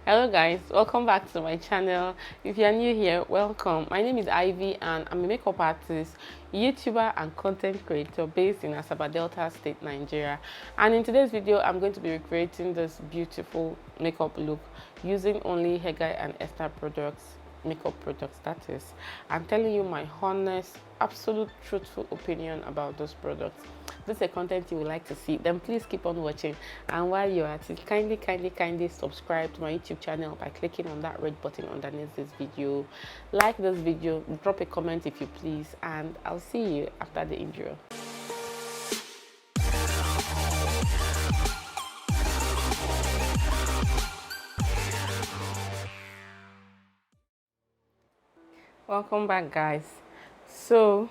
Hello guys, welcome back to my channel. If you are new here, welcome. My name is Ivy and I'm a makeup artist, YouTuber and content creator based in Asaba Delta State, Nigeria. And in today's video, I'm going to be recreating this beautiful makeup look using only Hegai and Esther products, makeup products that is. I'm telling you my honest, absolute truthful opinion about those products. This is a content you would like to see, then please keep on watching. And while you're at it, kindly subscribe to my YouTube channel by clicking on that red button underneath this video. Like this video, drop a comment if you please, and I'll see you after the intro. Welcome back guys. So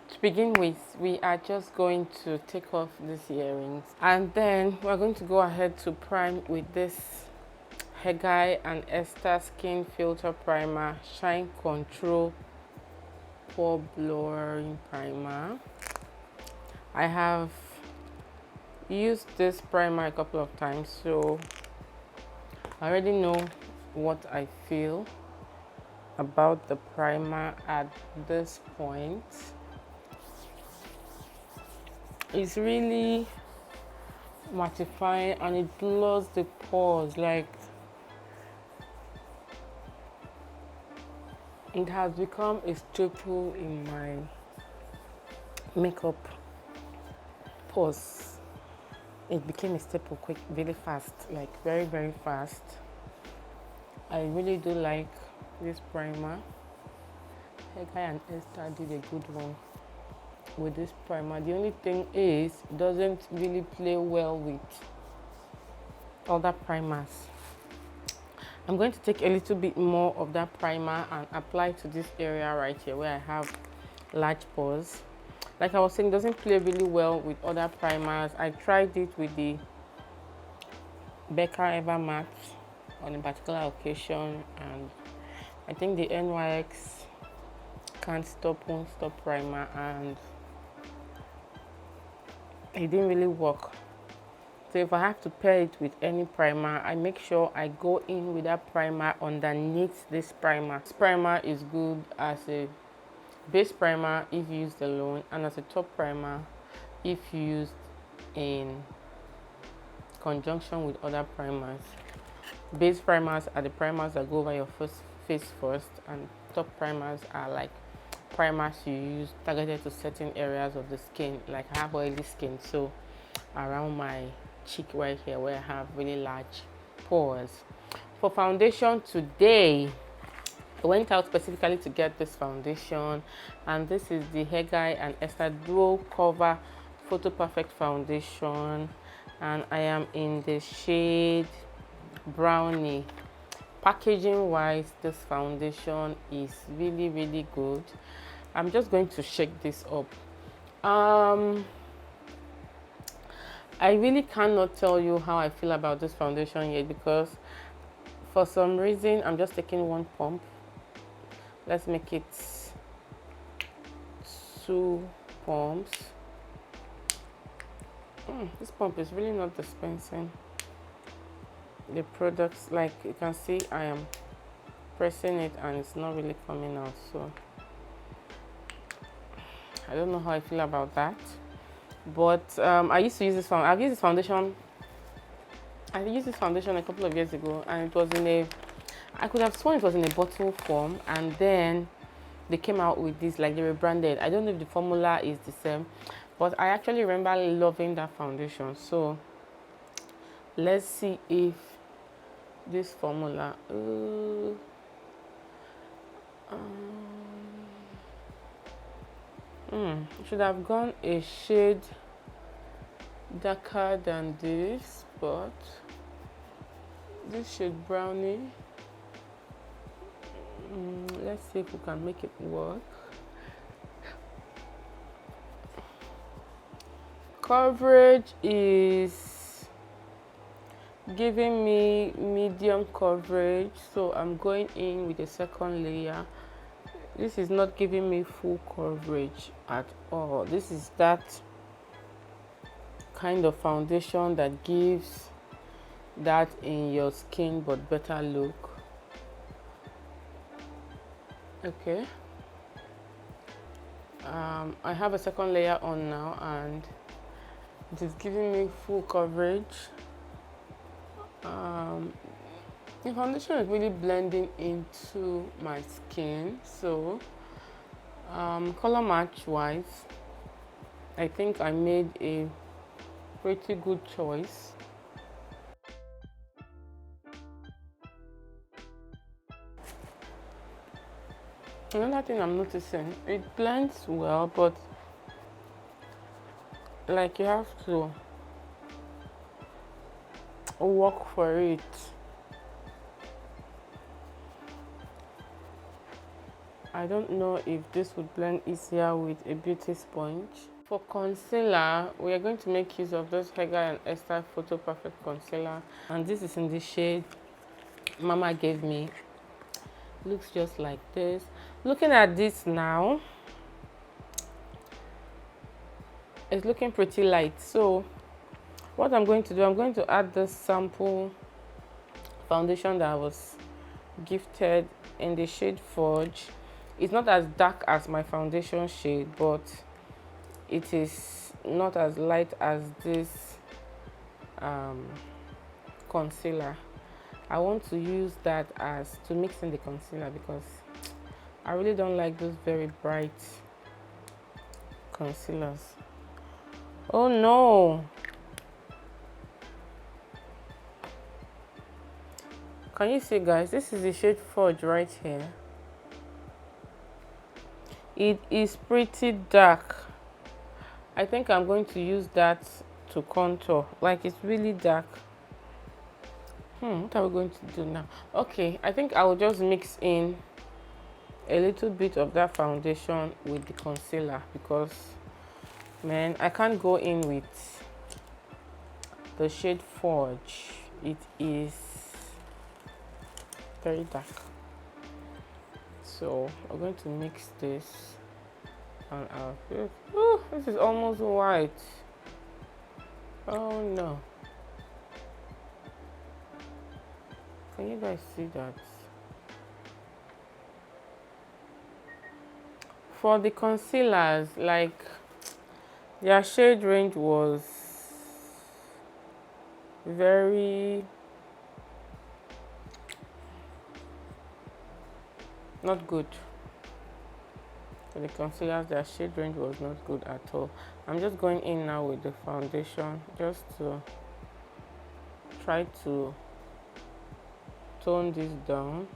to begin with, we are just going to take off these earrings and then we're going to go ahead to prime with this Hegai and Esther Skin Filter Primer Shine Control Pore Blurring Primer. I have used this primer a couple of times, so I already know what I feel about the primer at this point. It's really mattifying and it blurs the pores. Like, it has become a staple in my makeup pores. It became a staple quick, really fast, like very fast. I really do like this primer. Hegai and Esther did a good one with this primer. The only thing is it doesn't really play well with other primers. I'm going to take a little bit more of that primer and apply to this area right here where I have large pores. Like I was saying, it doesn't play really well with other primers. I tried it with the Becca Ever Matte on a particular occasion, and I think the NYX Can't Stop Won't Stop primer, and it didn't really work. So if I have to pair it with any primer, I make sure I go in with that primer underneath this primer. This primer is good as a base primer if used alone, and as a top primer if used in conjunction with other primers. Base primers are the primers that go over your face first, and top primers are like primers you use targeted to certain areas of the skin. Like I have oily skin, so around my cheek right here where I have really large pores. For foundation today, I went out specifically to get this foundation, and this is the Hegai and Esther Duo Cover Photoperfect Foundation, and I am in the shade Brownie. Packaging wise, this foundation is really good. I'm just going to shake this up. I really cannot tell you how I feel about this foundation yet, because for some reason I'm just taking one pump. Let's make it 2 pumps. This pump is really not dispensing the products. Like you can see, I am pressing it and it's not really coming out, so I don't know how I feel about that. But I used to use this foundation. I used this foundation a couple of years ago, and it was in a, I could have sworn it was in a bottle form, and then they came out with this, like they rebranded. I don't know if the formula is the same, but I actually remember loving that foundation. So let's see if this formula should have gone a shade darker than this, but this shade Brownie, let's see if we can make it work. Coverage is giving me medium coverage, so I'm going in with a second layer. This is not giving me full coverage at all. This is that kind of foundation that gives that in your skin but better look. Okay, I have a second layer on now and it is giving me full coverage. The foundation is really blending into my skin, so color match wise, I think I made a pretty good choice. Another thing I'm noticing, it blends well, but like you have to work for it. I don't know if this would blend easier with a beauty sponge. For concealer, we are going to make use of this Hegai Esther Photoperfect Concealer, and this is in the shade Mama gave me. Looks just like this. Looking at this now, it's looking pretty light. So what I'm going to do, I'm going to add this sample foundation that I was gifted in the shade Forge. It's not as dark as my foundation shade, but it is not as light as this concealer. I want to use that as to mix in the concealer because I really don't like those very bright concealers. Oh no! Can you see, guys? This is the shade Forge right here. It is pretty dark. I think I'm going to use that to contour. Like, it's really dark. What are we going to do now? Okay, I think I will just mix in a little bit of that foundation with the concealer because, man, I can't go in with the shade Forge. It is very dark. So we're going to mix this on our face. Oh, this is almost white. Oh no. Can you guys see that? For the concealers, like, their shade range was very not good. For the concealers, their shade range was not good at all. I'm just going in now with the foundation just to try to tone this down.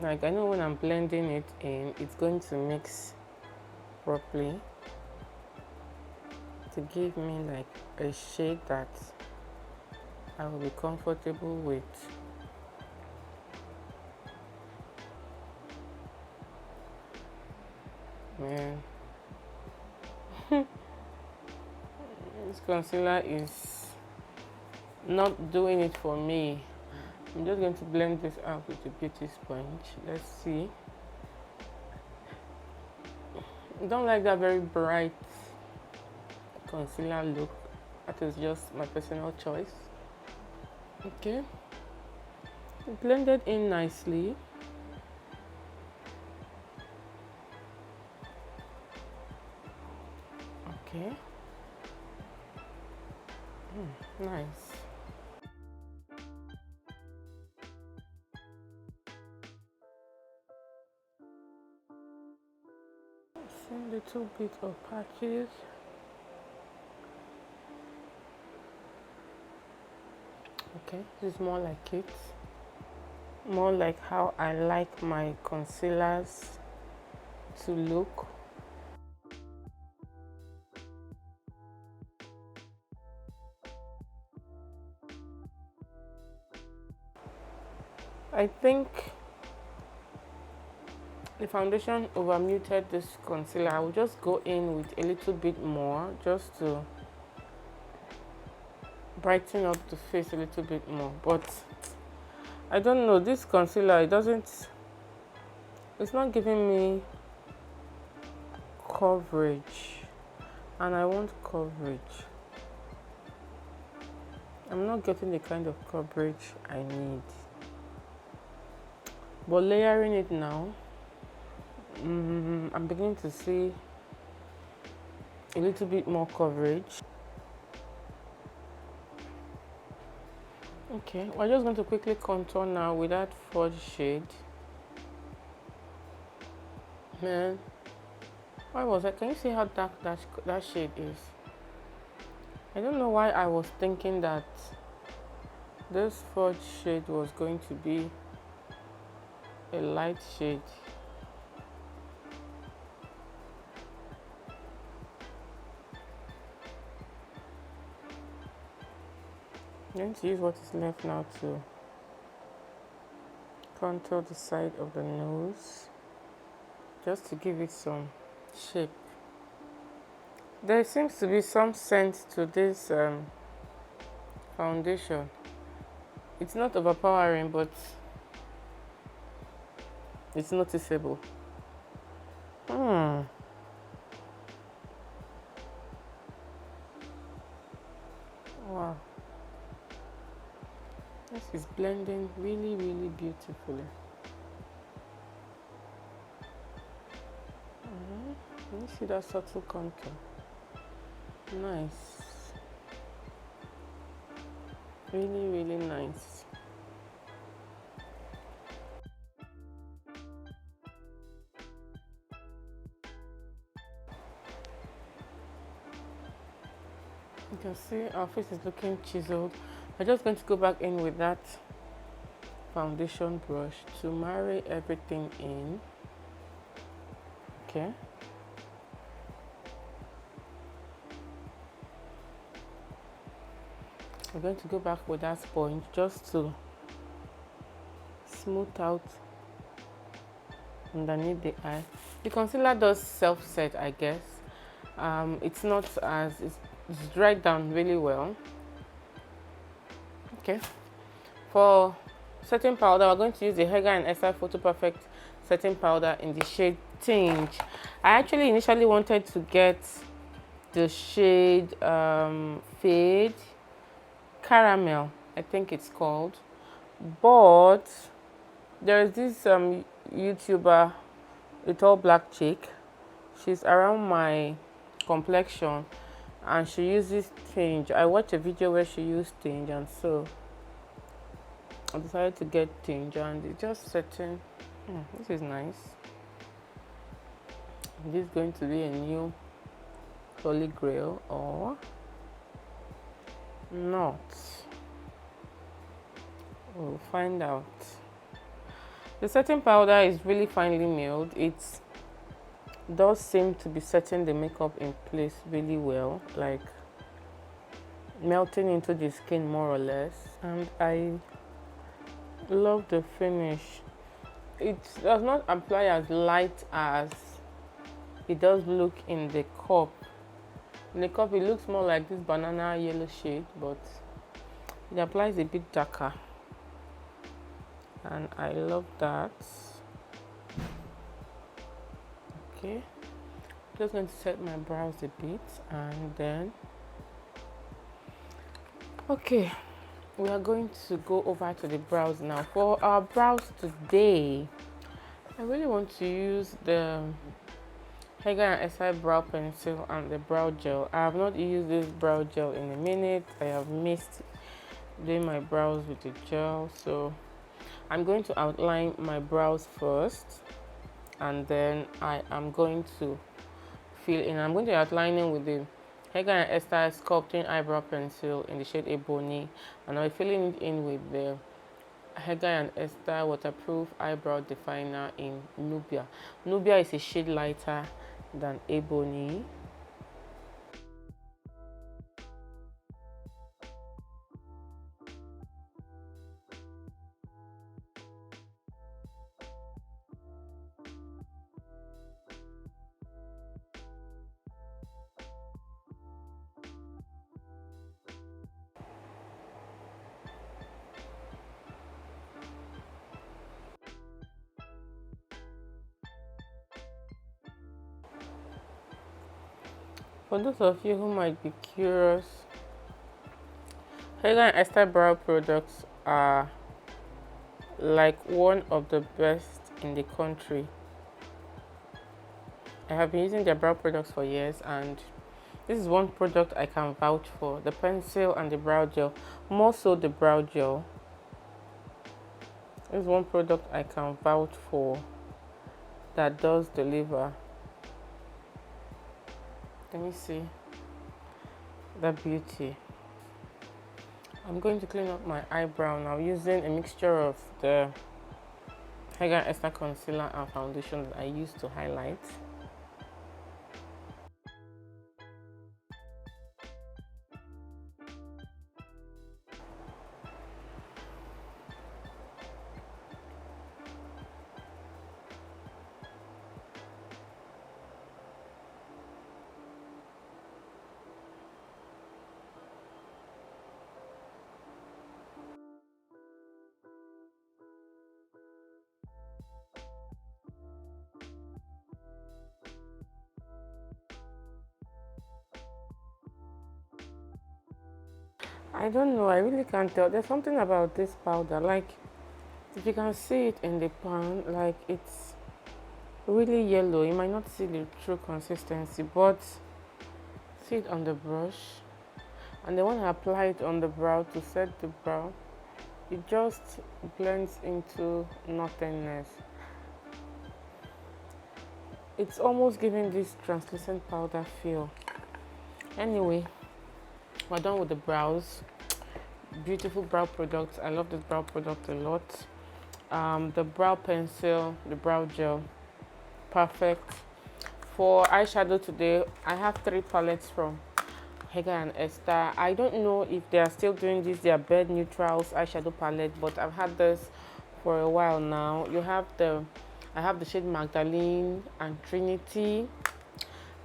Like, I know when I'm blending it in, it's going to mix properly to give me like a shade that I will be comfortable with. Man, this concealer is not doing it for me. I'm just going to blend this out with a beauty sponge. Let's see. I don't like that very bright concealer look. That is just my personal choice. Okay, blended in nicely. Okay. Nice. A little bit of patches. Okay, this is more like it. More like how I like my concealers to look. I think the foundation over muted this concealer. I will just go in with a little bit more just to brighten up the face a little bit more, but I don't know, this concealer, it's not giving me coverage, and I want coverage. I'm not getting the kind of coverage I need. But layering it now, I'm beginning to see a little bit more coverage. Okay, we're just going to quickly contour now with that fudge shade. Man, why was that? Can you see how dark that shade is? I don't know why I was thinking that this fudge shade was going to be a light shade. I'm going to use what is left now to contour the side of the nose, just to give it some shape. There seems to be some scent to this foundation. It's not overpowering, but it's noticeable. Wow. This is blending really, really beautifully. Can you see that subtle contour? Nice. Really, really nice. You can see our face is looking chiseled. I'm just going to go back in with that foundation brush to marry everything in. Okay. I'm going to go back with that sponge just to smooth out underneath the eye. The concealer does self-set, I guess. It's not as it's dried down really well. Okay. For setting powder, we're going to use the Hegai Esther Photoperfect setting powder in the shade Tinge. I actually initially wanted to get the shade Fade Caramel, I think it's called, but there's this YouTuber, a tall black chick. She's around my complexion and she uses Tinge. I watched a video where she used Tinge, and so I decided to get Tinge, and it's just setting. This is nice. This is going to be a new Holy Grail or not. We'll find out. The setting powder is really finely milled. It does seem to be setting the makeup in place really well, like melting into the skin more or less, and I love the finish. It does not apply as light as it does look in the cup. In the cup, it looks more like this banana yellow shade, but it applies a bit darker, and I love that. Okay, just going to set my brows a bit, and then okay, we are going to go over to the brows now. For our brows today, I really want to use the Hegai Esther brow pencil and the brow gel. I have not used this brow gel in a minute. I have missed doing my brows with the gel, so I'm going to outline my brows first, and then I am going to fill in. I'm going to outline it with the Hegai Esther sculpting eyebrow pencil in the shade Ebony, and I'll be filling it in with the Hegai Esther waterproof eyebrow definer in Nubia. Nubia is a shade lighter than Ebony. For those of you who might be curious, Hegai Esther brow products are like one of the best in the country. I have been using their brow products for years, and this is one product I can vouch for. The pencil and the brow gel, more so the brow gel. This is one product I can vouch for that does deliver. Let me see that beauty. I'm going to clean up my eyebrow now using a mixture of the Hegai Esther concealer and foundation that I used to highlight. I don't know, I really can't tell. There's something about this powder, like if you can see it in the pan, like it's really yellow. You might not see the true consistency, but see it on the brush, and then when I apply it on the brow to set the brow, it just blends into nothingness. It's almost giving this translucent powder feel. Anyway, we're done with the brows. Beautiful brow products. I love this brow product a lot. The brow pencil, the brow gel, perfect. For eyeshadow today, I have 3 palettes from Hegai and Esther. I don't know if they are still doing this, their bed neutrals eyeshadow palette, but I've had this for a while now. I have the shade Magdalene and Trinity.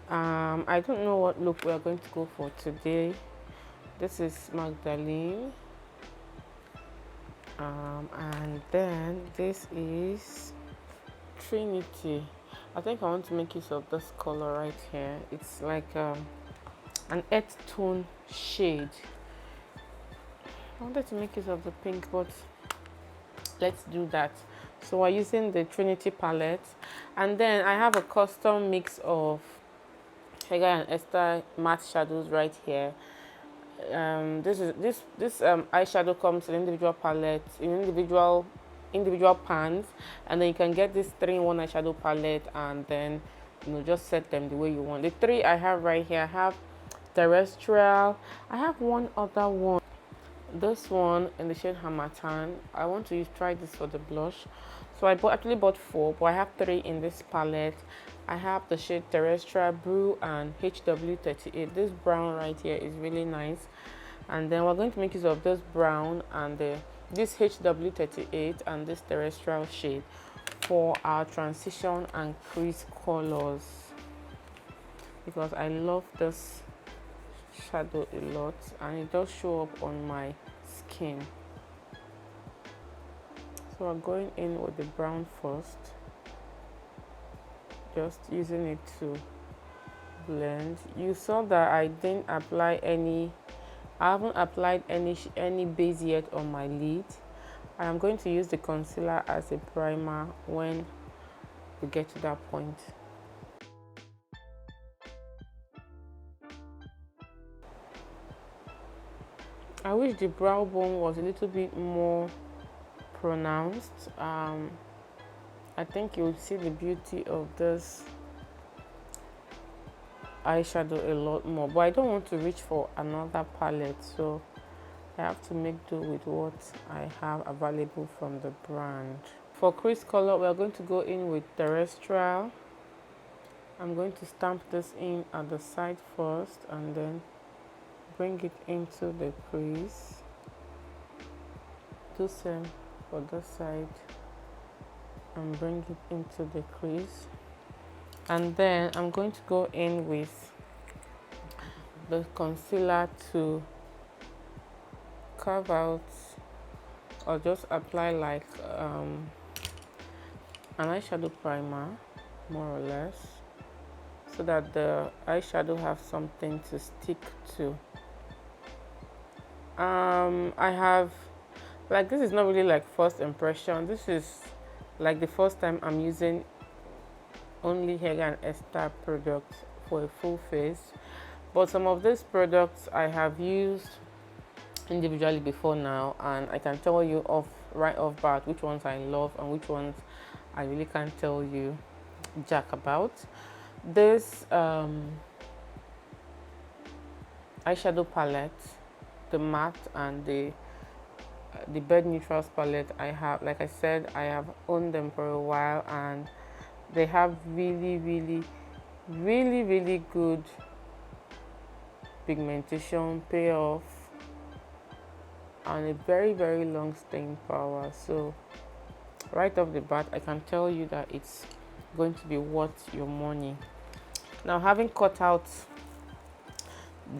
I don't know what look we are going to go for today. This is Magdalene, and then this is Trinity. I think I want to make use of this color right here. It's like an earth tone shade. I wanted to make use of the pink, but let's do that. So we're using the Trinity palette, and then I have a custom mix of Hegai and Esther matte shadows right here. This eyeshadow comes in individual palettes, in individual pans, and then you can get this 3-in-1 eyeshadow palette, and then just set them the way you want. The 3 I have right here, I have terrestrial. I have one other one, this one in the shade Hamatan. I want to try this for the blush, so I actually bought 4, but I have 3 in this palette. I have the shade Terrestrial, Brew, and HW38. This brown right here is really nice, and then we're going to make use of this brown and this HW38 and this Terrestrial shade for our transition and crease colors, because I love this shadow a lot and it does show up on my skin. So we're going in with the brown first, just using it to blend. You saw that I didn't apply any, I haven't applied any base yet on my lid. I am going to use the concealer as a primer when we get to that point. I wish the brow bone was a little bit more pronounced. I think you will see the beauty of this eyeshadow a lot more, but I don't want to reach for another palette, so I have to make do with what I have available from the brand. For crease color, we are going to go in with Terrestrial. I'm going to stamp this in at the side first and then bring it into the crease. Do same for this side and bring it into the crease, and then I'm going to go in with the concealer to carve out or just apply like an eyeshadow primer, more or less. so that the eyeshadow have something to stick to. I have, like, this is not really like first impression. This is like the first time I'm using only Hegai Esther products for a full face, but some of these products I have used individually before now, and I can tell you right off bat which ones I love and which ones I really can't tell you jack about. This eyeshadow palette, the matte and the bed neutrals palette, I have, like I said, I have owned them for a while, and they have really good pigmentation payoff and a very long staying power. So right off the bat, I can tell you that it's going to be worth your money. Now, having cut out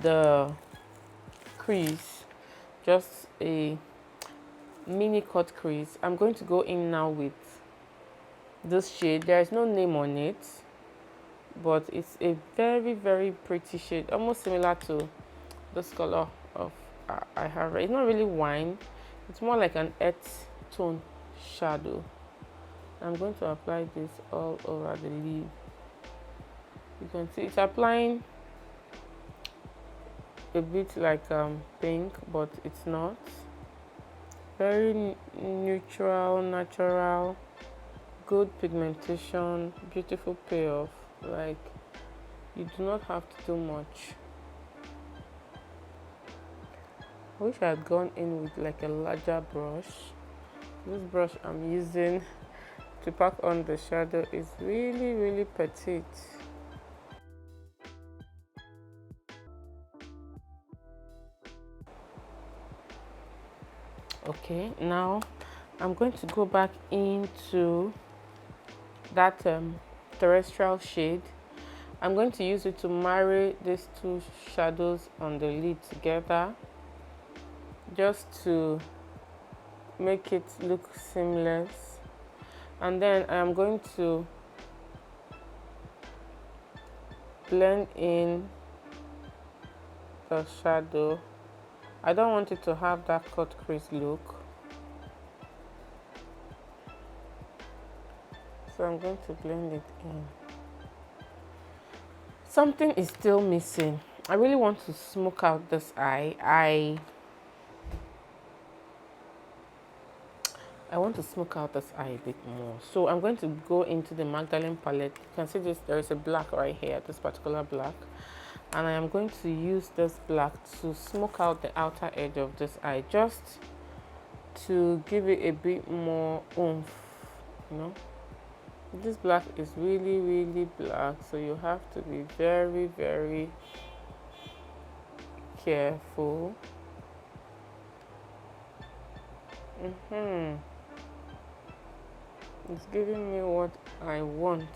the crease, just a mini cut crease, I'm going to go in now with this shade. There is no name on it, but it's a very pretty shade, almost similar to this color of I have. It's not really wine, it's more like an earth tone shadow. I'm going to apply this all over the lid. You can see it's applying a bit like pink, but it's not. Very neutral, natural, good pigmentation, beautiful payoff. Like, you do not have to do much. I wish I had gone in with like a larger brush. This brush I'm using to pack on the shadow is really petite. Okay, now I'm going to go back into that terrestrial shade. I'm going to use it to marry these two shadows on the lid together, just to make it look seamless. And then I'm going to blend in the shadow. I don't want it to have that cut crease look, so I'm going to blend it in. Something is still missing. I really want to smoke out this eye. I want to smoke out this eye a bit more, so I'm going to go into the Magdalene palette. You can see this, there is a black right here, this particular black, and I am going to use this black to smoke out the outer edge of this eye, just to give it a bit more oomph, you know. This black is really black, so you have to be very careful. It's giving me what I want.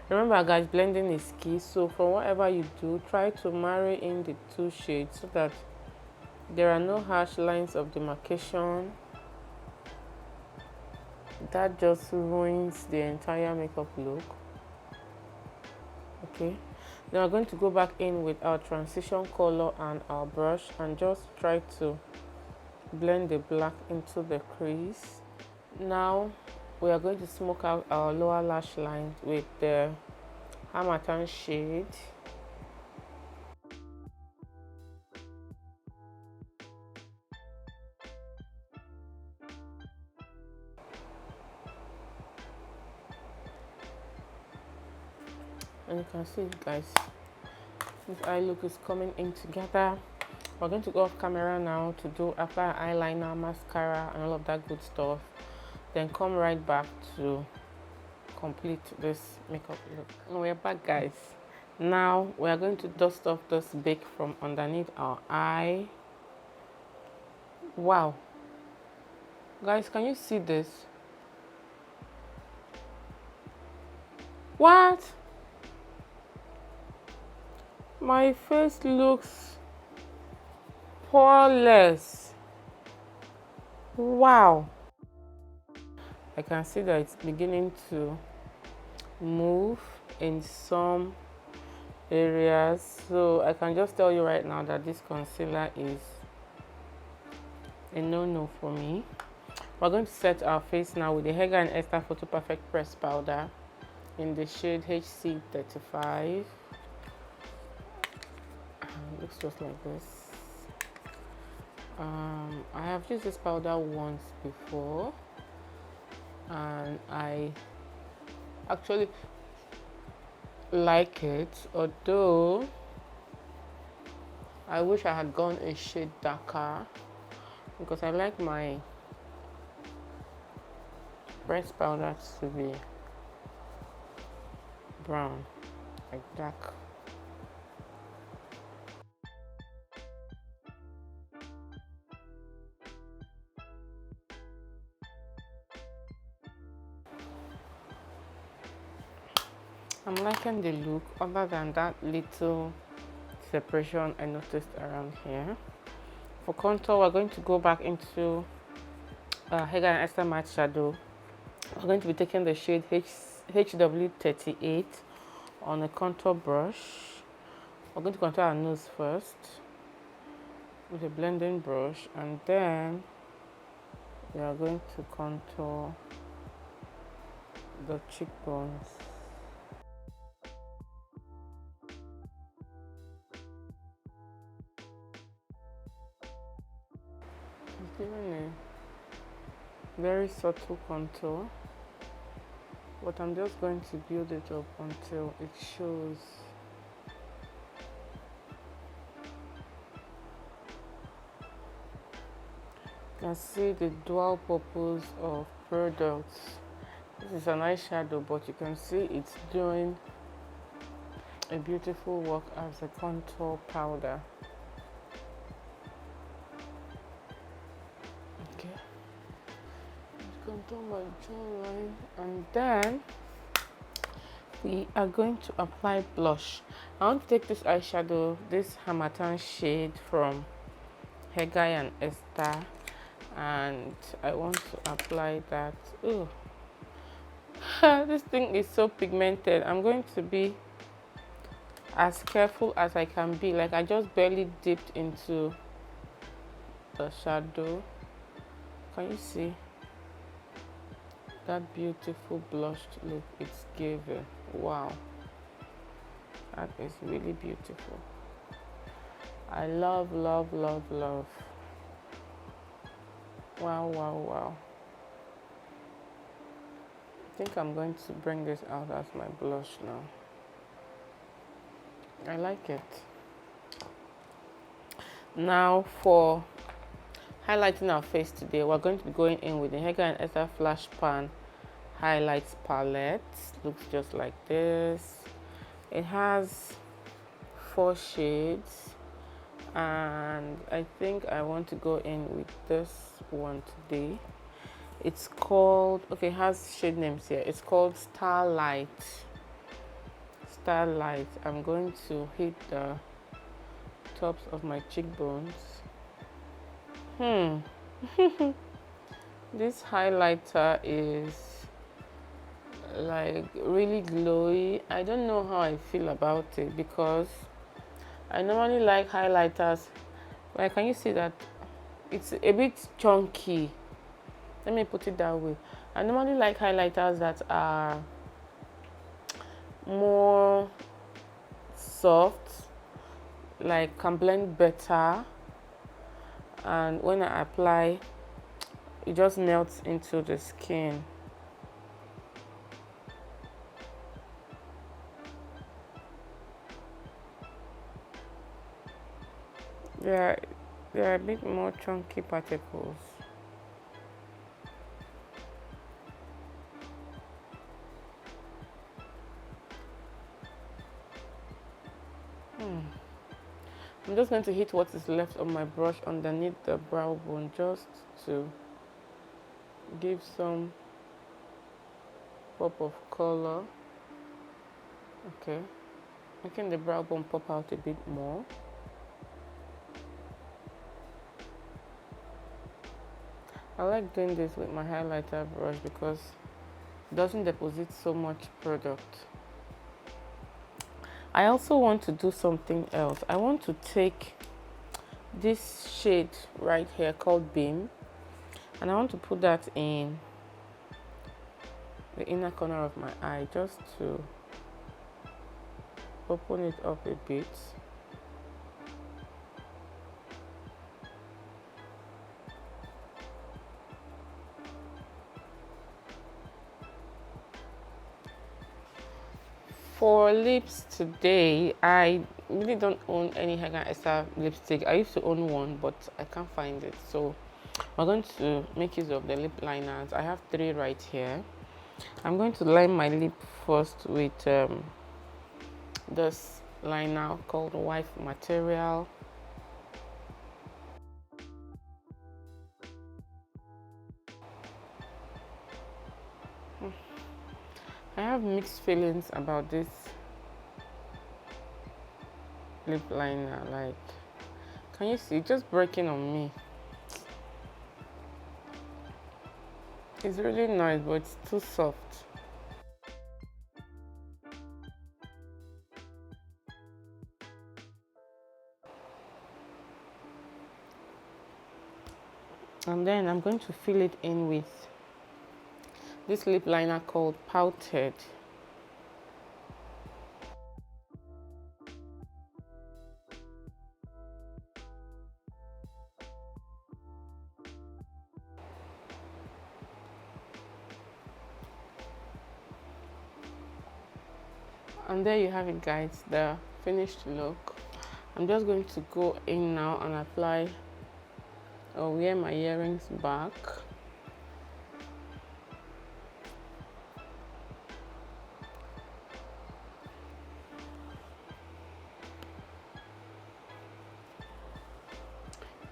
Remember guys, blending is key, so for whatever you do, try to marry in the two shades so that there are no harsh lines of demarcation that just ruins the entire makeup look. Okay, now we're going to go back in with our transition color and our brush and just try to blend the black into the crease. Now we are going to smoke out our lower lash line with the Hamatan shade. And you can see, guys, this eye look is coming in together. We're going to go off camera now to apply eyeliner, mascara, and all of that good stuff. Then come right back to complete this makeup look. And we're back, guys. Now we are going to dust off this bake from underneath our eye. Wow, guys, can you see this? What? My face looks poreless. Wow. I can see that it's beginning to move in some areas. So I can just tell you right now that this concealer is a no-no for me. We're going to set our face now with the Hegai Esther Photoperfect Press Powder in the shade HC35. Looks just like this. I have used this powder once before, and I actually like it, although I wish I had gone a shade darker, because I like my press powder to be brown, like dark. I'm liking the look, other than that little separation I noticed around here. For contour, we're going to go back into Hegai Esther Matte Shadow. We're going to be taking the shade HW38 on a contour brush. We're going to contour our nose first with a blending brush, and then we are going to contour the cheekbones. Giving a very subtle contour, but I'm just going to build it up until it shows. You can see the dual purpose of products. This is an eyeshadow, but you can see it's doing a beautiful work as a contour powder. Contour my jawline, and then we are going to apply blush. I want to take this eyeshadow, this Hamatan shade from Hegai Esther, and I want to apply that. Oh, this thing is so pigmented. I'm going to be as careful as I can be. Like, I just barely dipped into the shadow. Can you see that beautiful blushed look it's giving? Wow, that is really beautiful. I love, love, love, love. Wow, wow, wow. I think I'm going to bring this out as my blush now. I like it. Now for highlighting our face today, we're going to be going in with the Hegai Esther Flash Pan Highlights Palette. Looks just like this. It has 4 shades, and I think I want to go in with this one today. It's called, okay, it has shade names here. It's called Starlight. Starlight. I'm going to hit the tops of my cheekbones. This highlighter is like really glowy. I don't know how I feel about it, because I normally like highlighters. Like, can you see that it's a bit chunky? Let me put it that way. I normally like highlighters that are more soft, like can blend better, and when I apply, it just melts into the skin. There are a bit more chunky particles. I'm just going to hit what is left of my brush underneath the brow bone, just to give some pop of color. Okay, making the brow bone pop out a bit more. I like doing this with my highlighter brush because it doesn't deposit so much product. I also want to do something else. I want to take this shade right here called Beam, and I want to put that in the inner corner of my eye just to open it up a bit. For lips today, I really don't own any Hegai Esther lipstick. I used to own one, but I can't find it. So we're going to make use of the lip liners. I have 3 right here. I'm going to line my lip first with this liner called Wife Material. I have mixed feelings about this lip liner. Like, can you see? It's just breaking on me. It's really nice, but it's too soft. And then I'm going to fill it in with this lip liner called Pouted. And there you have it, guys, the finished look. I'm just going to go in now and apply or wear my earrings back.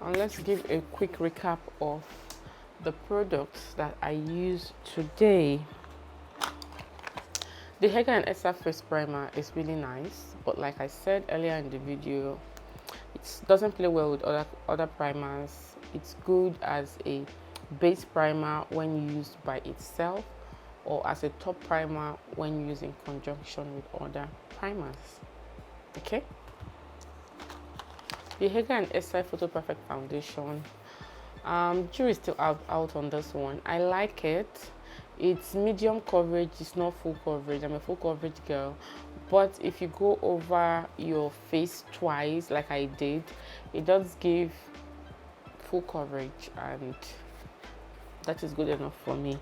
And let's give a quick recap of the products that I used today. The Hegai Esther Face Primer is really nice, but like I said earlier in the video, it doesn't play well with other primers. It's good as a base primer when used by itself, or as a top primer when used in conjunction with other primers. Okay. The Hegai Esther Photoperfect Foundation. Jury is still out on this one. I like it. It's medium coverage, it's not full coverage. I'm a full coverage girl, but if you go over your face twice like I did, it does give full coverage, and that is good enough for me.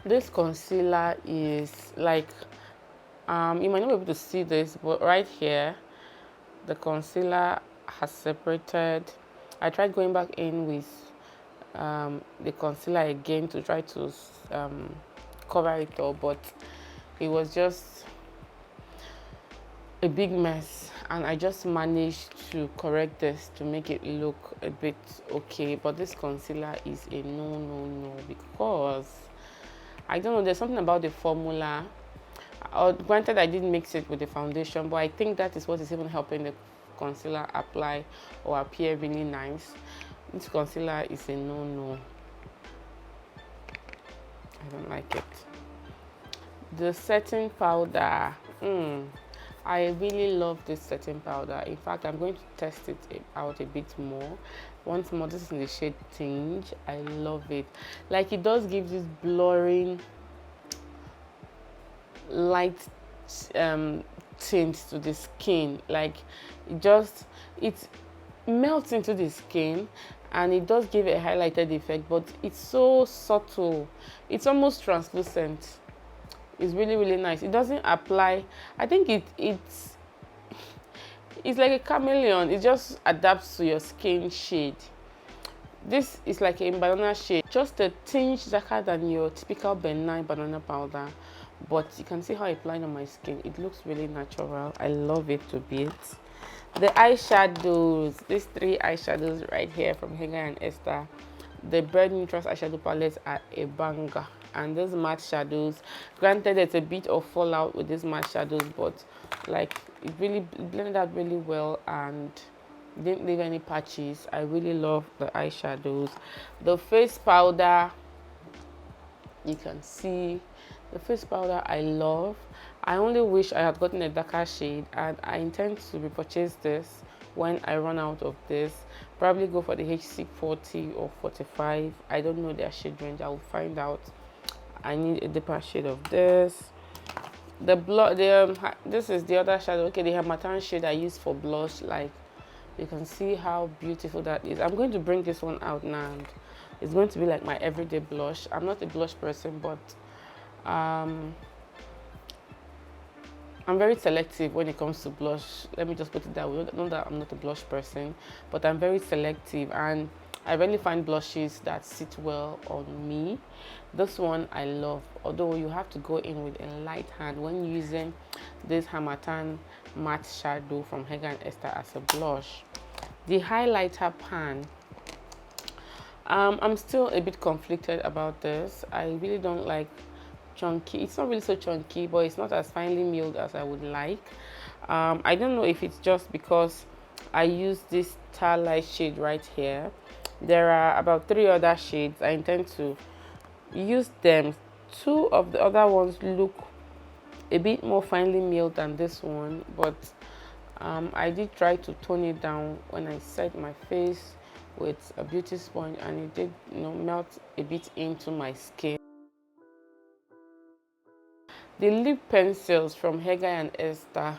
This concealer is like, you might not be able to see this, but right here the concealer has separated. I tried going back in with the concealer again to try to cover it all, but it was just a big mess, and I just managed to correct this to make it look a bit okay. But this concealer is a no, because I don't know, there's something about the formula. Granted, I did mix it with the foundation, but I think that is what is even helping the concealer apply or appear really nice. This concealer is a no. I don't like it. The setting powder, I really love this setting powder. In fact, I'm going to test it out a bit more. Once more, this is in the shade Tinge. I love it. Like, it does give this blurring light tint to the skin. Like, it melts into the skin, and it does give a highlighted effect, but it's so subtle. It's almost translucent. It's really nice. It doesn't apply. I think it's like a chameleon. It just adapts to your skin shade. This is like a banana shade, just a tinge darker than your typical benign banana powder, but you can see how it applied on my skin. It looks really natural. I love it to bits. The eyeshadows, these 3 eyeshadows right here from Hegai Esther. The Bird Neutrals eyeshadow palettes are a banger, and those matte shadows, granted there's a bit of fallout with these matte shadows, but like it really blended out really well and didn't leave any patches. I really love the eyeshadows. The face powder, you can see the face powder I love. I only wish I had gotten a darker shade, and I intend to repurchase this when I run out of this. Probably go for the HC 40 or 45. I don't know their shade range. I will find out. I need a deeper shade of this. This is the other shadow. Okay, the Hamatan shade I use for blush. Like, you can see how beautiful that is. I'm going to bring this one out now, and it's going to be like my everyday blush. I'm not a blush person, but I'm very selective when it comes to blush. Let me just put it that way. Not that I'm not a blush person, but I'm very selective, and I really find blushes that sit well on me. This one I love, although you have to go in with a light hand when using this Hamatan matte shadow from Hegai Esther as a blush. The highlighter pan, I'm still a bit conflicted about this. I really don't like chunky. It's not really so chunky, but it's not as finely milled as I would like. I don't know if it's just because I use this starlight shade right here. There are about 3 other shades. I intend to use them. 2 of the other ones look a bit more finely milled than this one, but I did try to tone it down when I set my face with a beauty sponge, and it did, melt a bit into my skin. The lip pencils from Hegai and Esther.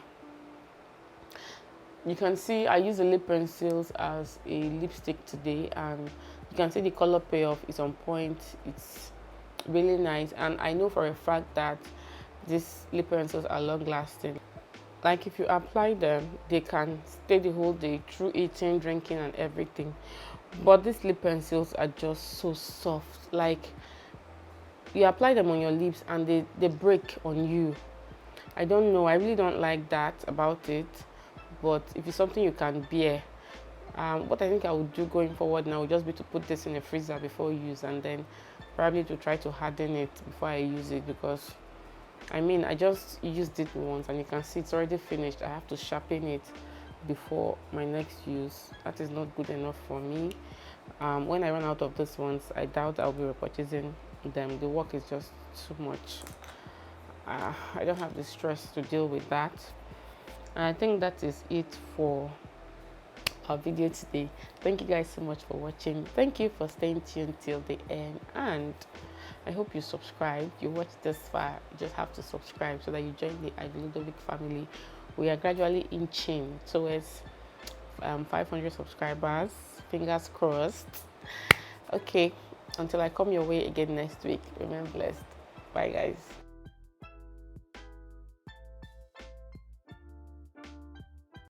You can see I use the lip pencils as a lipstick today, and you can see the color payoff is on point. It's really nice, and I know for a fact that these lip pencils are long lasting. Like, if you apply them, they can stay the whole day through eating, drinking, and everything. But these lip pencils are just so soft. Like, you apply them on your lips and they break on you. I don't know, I really don't like that about it, but if it's something you can bear, what I think I would do going forward now would just be to put this in the freezer before use, and then probably to try to harden it before I use it, because I just used it once and you can see it's already finished. I have to sharpen it before my next use. That is not good enough for me. When I run out of these ones, I doubt I'll be repurchasing them. The work is just too much. I don't have the stress to deal with that. And I think that is it for our video today. Thank you guys so much for watching. Thank you for staying tuned till the end, and I hope you subscribe. You watched this far, you just have to subscribe so that you join the Idolidovic family. We are gradually inching towards 500 subscribers. Fingers crossed. Okay, until I come your way again next week, remain blessed. Bye guys.